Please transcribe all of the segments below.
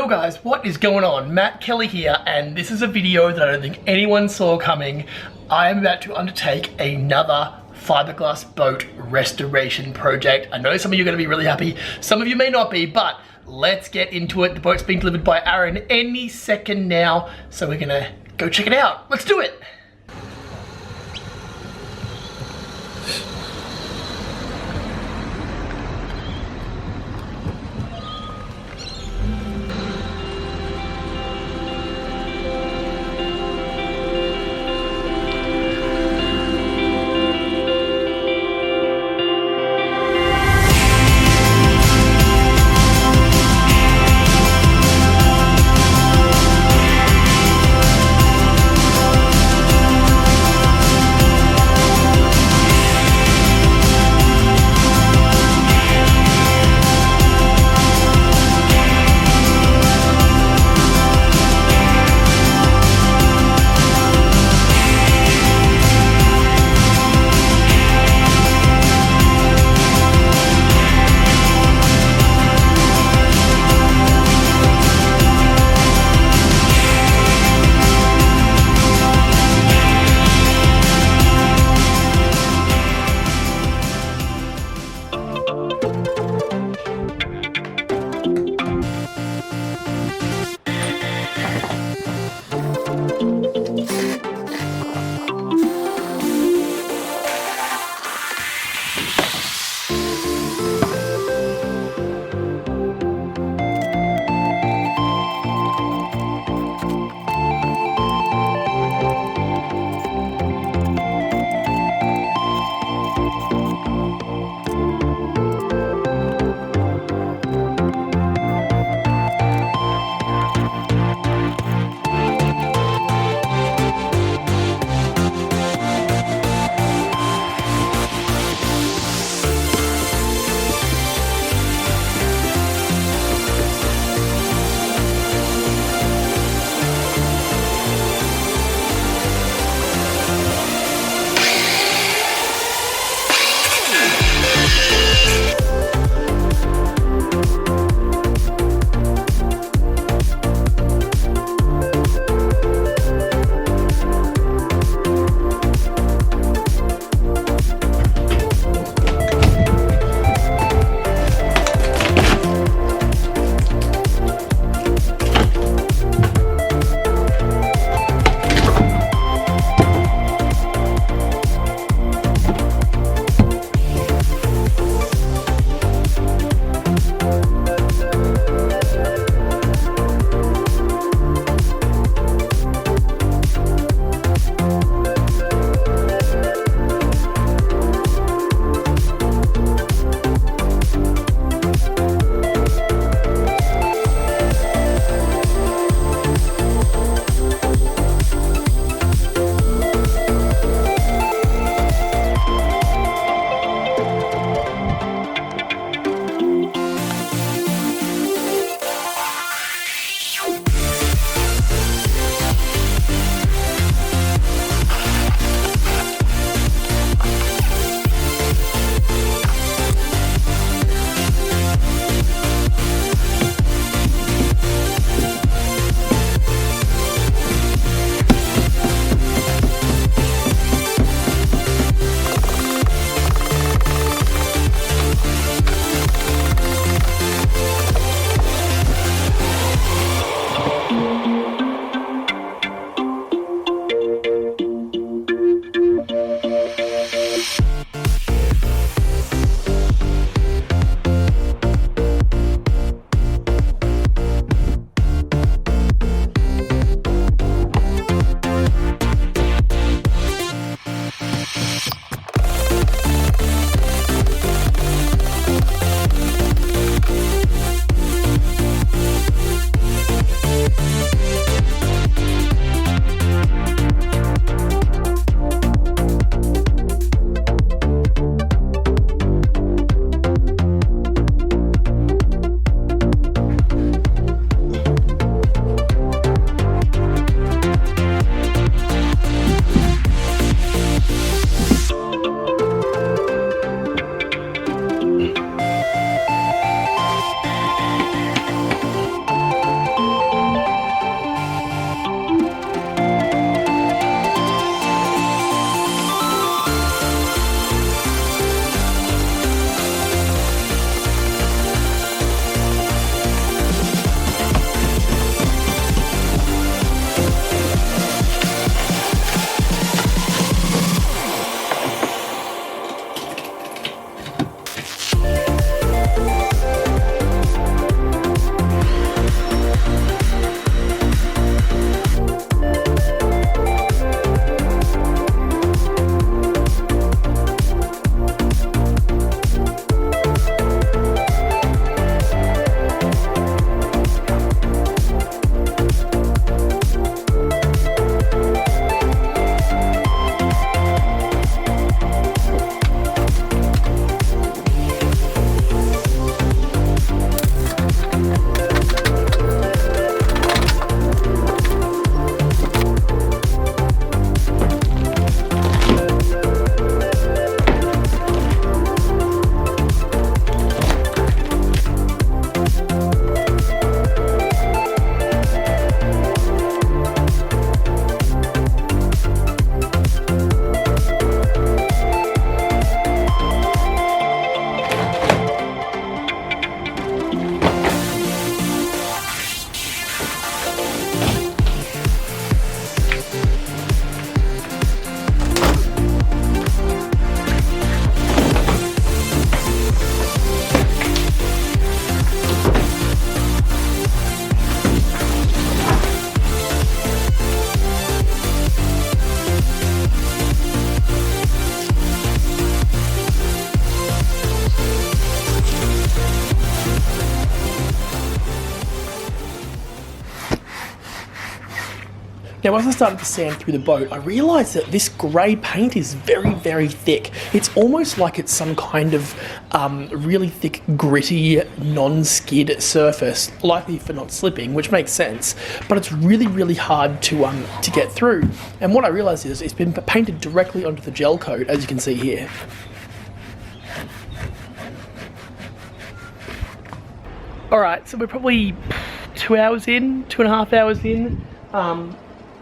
Yo guys, what is going on? Matt Kelly here, and this is a video that I don't think anyone saw coming. I am about to undertake another fiberglass boat restoration project. I know some of you are going to be really happy, some of you may not be, but let's get into it. The boat's being delivered by Aaron any second now, so we're gonna go check it out. Let's do it! Now, as I started to sand through the boat, I realised that this grey paint is very, very thick. It's almost like it's some kind of really thick, gritty, non-skid surface, likely for not slipping, which makes sense. But it's really, really hard to get through. And what I realised is it's been painted directly onto the gel coat, as you can see here. All right, so we're probably 2 hours in, 2.5 hours in.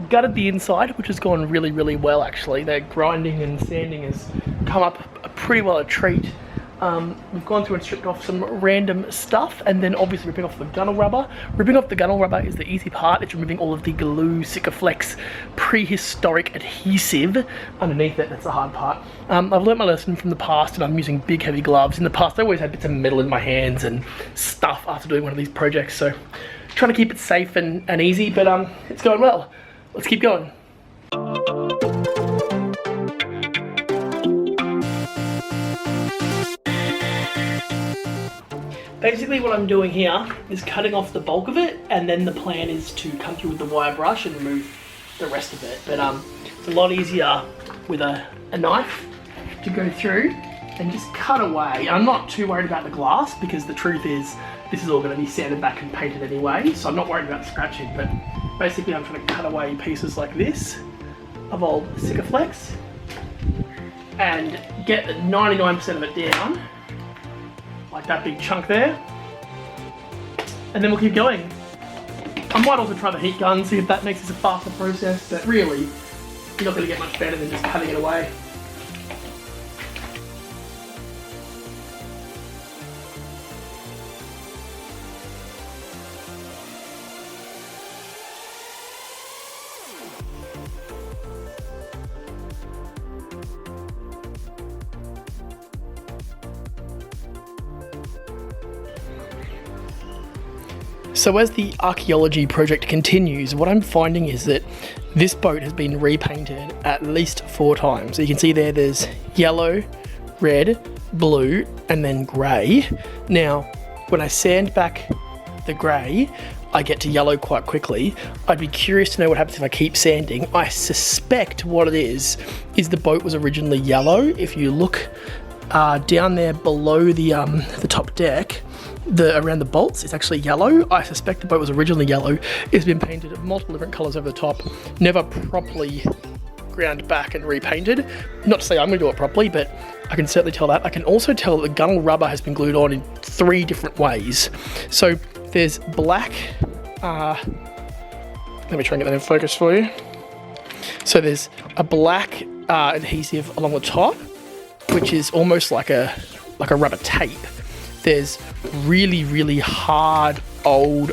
Gutted the inside, which has gone really, really well actually. The grinding and sanding has come up pretty well a treat. We've gone through and stripped off some random stuff, and then obviously ripping off the gunnel rubber. Ripping off the gunnel rubber is the easy part. It's removing all of the glue, Sikaflex, prehistoric adhesive underneath it. That's the hard part. I've learnt my lesson from the past, and I'm using big heavy gloves. In the past I always had bits of metal in my hands and stuff after doing one of these projects, so trying to keep it safe and easy, but it's going well. Let's keep going. Basically what I'm doing here is cutting off the bulk of it, and then the plan is to come through with the wire brush and remove the rest of it. But it's a lot easier with a knife to go through and just cut away. I'm not too worried about the glass because the truth is this is all going to be sanded back and painted anyway, so I'm not worried about scratching. But basically I'm trying to cut away pieces like this of old Sikaflex and get 99% of it down, like that big chunk there, and then we'll keep going. I might also try the heat gun, see if that makes this a faster process, but really you're not going to get much better than just cutting it away. So as the archaeology project continues, what I'm finding is that this boat has been repainted at least 4 times. So you can see there's yellow, red, blue, and then grey. Now, when I sand back the grey, I get to yellow quite quickly. I'd be curious to know what happens if I keep sanding. I suspect what it is the boat was originally yellow. If you look down there below the top deck, around the bolts, it's actually yellow. I suspect the boat was originally yellow. It's been painted multiple different colours over the top, never properly ground back and repainted. Not to say I'm going to do it properly, but I can certainly tell that. I can also tell that the gunnel rubber has been glued on in 3 different ways. So there's black, let me try and get that in focus for you. So there's a black adhesive along the top, which is almost like a rubber tape. There's really, really hard, old,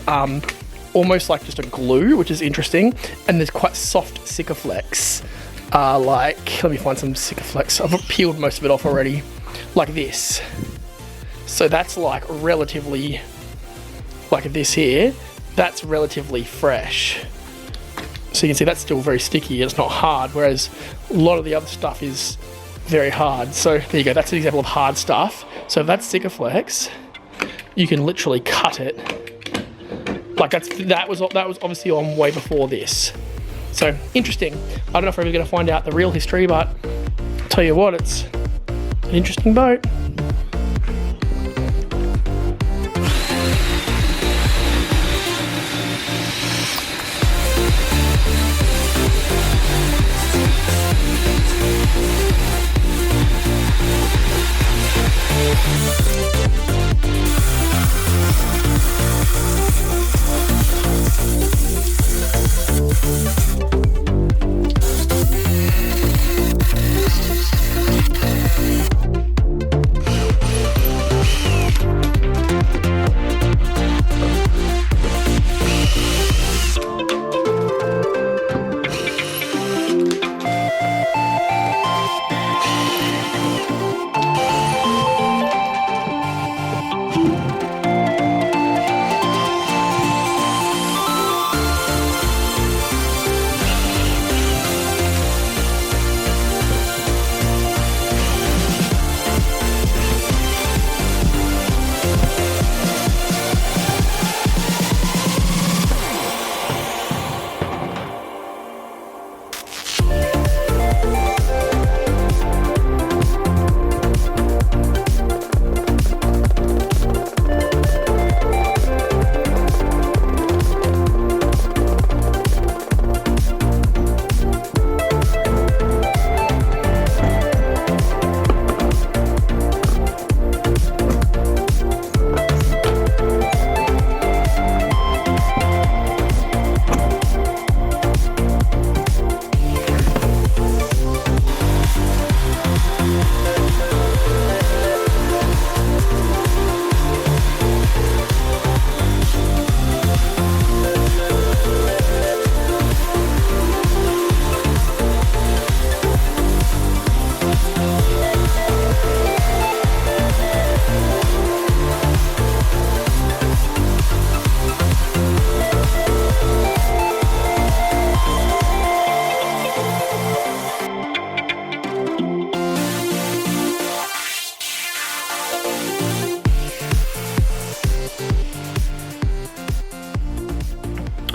almost like just a glue, which is interesting. And there's quite soft Sikaflex. Let me find some Sikaflex. I've peeled most of it off already, like this. So that's like relatively, like this here, that's relatively fresh. So you can see that's still very sticky and it's not hard, whereas a lot of the other stuff is very hard. So there you go, that's an example of hard stuff. So if that's Sikaflex, you can literally cut it. Like that was obviously on way before this. So interesting. I don't know if we're ever going to find out the real history, but I'll tell you what, it's an interesting boat.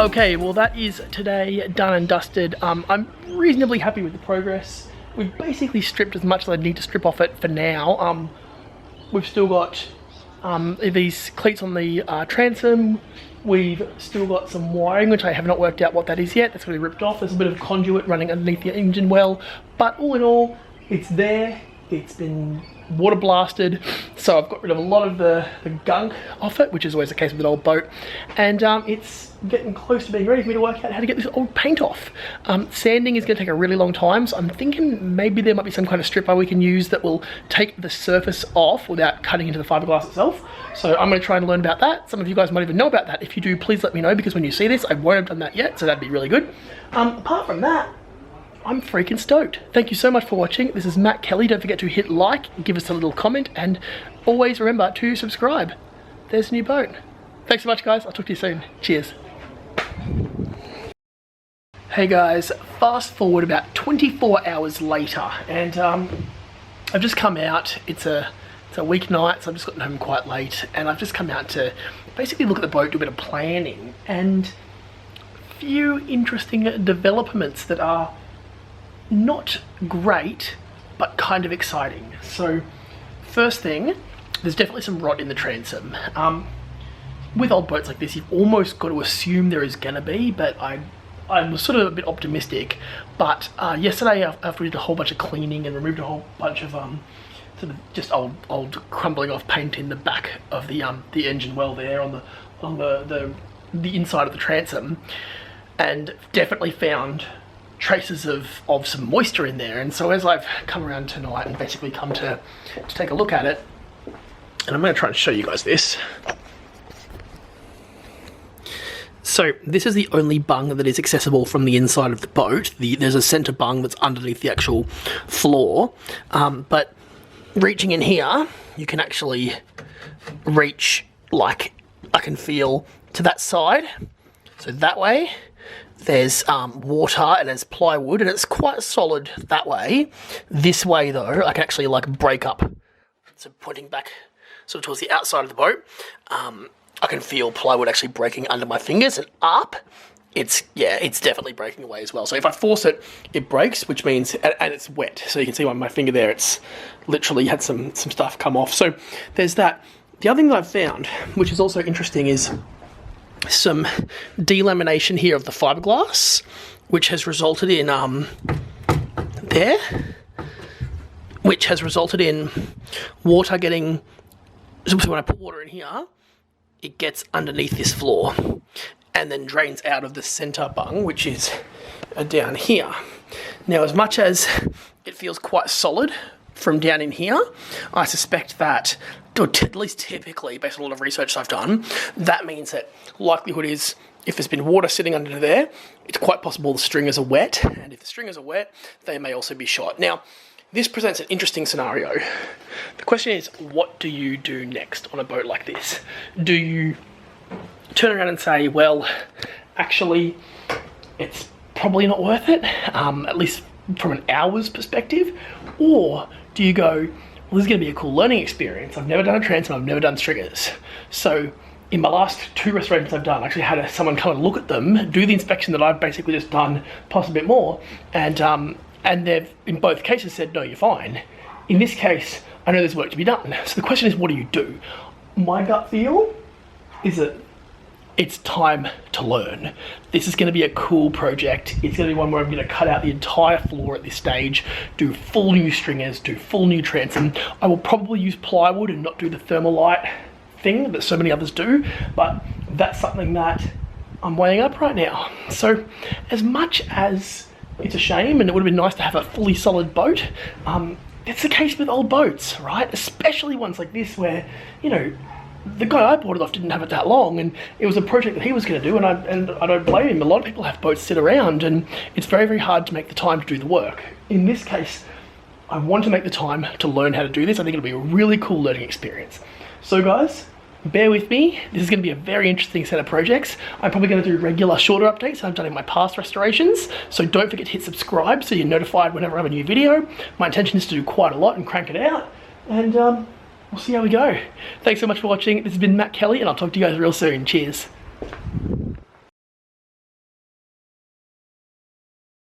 Okay, well that is today done and dusted. I'm reasonably happy with the progress. We've basically stripped as much as I need to strip off it for now. We've still got these cleats on the transom. We've still got some wiring, which I have not worked out what that is yet. That's going to be ripped off. There's a bit of conduit running underneath the engine well, but all in all, it's there. It's been water blasted, so I've got rid of a lot of the gunk off it, which is always the case with an old boat, and it's getting close to being ready for me to work out how to get this old paint off. Sanding is going to take a really long time, so I'm thinking maybe there might be some kind of stripper we can use that will take the surface off without cutting into the fiberglass itself. So I'm going to try and learn about that. Some of you guys might even know about that. If you do, please let me know, because when you see this, I won't have done that yet, so that'd be really good. Apart from that, I'm freaking stoked. Thank you so much for watching. This is Matt Kelly. Don't forget to hit like, give us a little comment, and always remember to subscribe. There's a new boat. Thanks so much, guys. I'll talk to you soon. Cheers. Hey guys, fast forward about 24 hours later, and I've just come out. It's a weeknight, so I've just gotten home quite late, and I've just come out to basically look at the boat, do a bit of planning, and a few interesting developments that are not great, but kind of exciting. So, first thing, there's definitely some rot in the transom. With old boats like this, you've almost got to assume there is gonna be, but I was sort of a bit optimistic. But yesterday, after we did a whole bunch of cleaning and removed a whole bunch of sort of just old crumbling off paint in the back of the engine well there on the inside of the transom, and definitely found traces of some moisture in there. And so as I've come around tonight and basically come to take a look at it, and I'm going to try and show you guys this. So this is the only bung that is accessible from the inside of the boat. There's a center bung that's underneath the actual floor, but reaching in here, you can actually reach, like, I can feel to that side. So that way, there's water and there's plywood, and it's quite solid that way. This way though, I can actually like break up. So pointing back sort of towards the outside of the boat, I can feel plywood actually breaking under my fingers, and up, it's definitely breaking away as well. So if I force it, it breaks, which means, and it's wet. So you can see on my finger there, it's literally had some stuff come off. So there's that. The other thing that I've found, which is also interesting, is some delamination here of the fiberglass, which has resulted in water getting, so when I put water in here, it gets underneath this floor and then drains out of the center bung, which is down here. Now, as much as it feels quite solid from down in here, I suspect that, or at least typically, based on a lot of research I've done, that means that likelihood is, if there's been water sitting under there, it's quite possible the stringers are wet, and if the stringers are wet, they may also be shot. Now, this presents an interesting scenario. The question is, what do you do next on a boat like this? Do you turn around and say, well, actually, it's probably not worth it, at least from an hour's perspective? Or do you go, well, this is going to be a cool learning experience. I've never done a transom, I've never done stringers. So in my last 2 restorations I've done, I actually had someone come and look at them, do the inspection that I've basically just done, plus a bit more, and they've, in both cases, said, no, you're fine. In this case, I know there's work to be done. So the question is, what do you do? My gut feel is that it's time to learn. This is going to be a cool project. It's going to be one where I'm going to cut out the entire floor at this stage, do full new stringers, do full new transom. I will probably use plywood and not do the Thermalite thing that so many others do, but that's something that I'm weighing up right now. So as much as it's a shame, and it would have been nice to have a fully solid boat, it's the case with old boats, right? Especially ones like this where, you know, the guy I bought it off didn't have it that long, and it was a project that he was going to do, and I don't blame him. A lot of people have boats sit around, and it's very, very hard to make the time to do the work. In this case, I want to make the time to learn how to do this. I think it'll be a really cool learning experience. So guys, bear with me. This is going to be a very interesting set of projects. I'm probably going to do regular shorter updates I've done in my past restorations, so don't forget to hit subscribe so you're notified whenever I have a new video. My intention is to do quite a lot and crank it out, and we'll see how we go. Thanks so much for watching. This has been Matt Kelly, and I'll talk to you guys real soon. Cheers.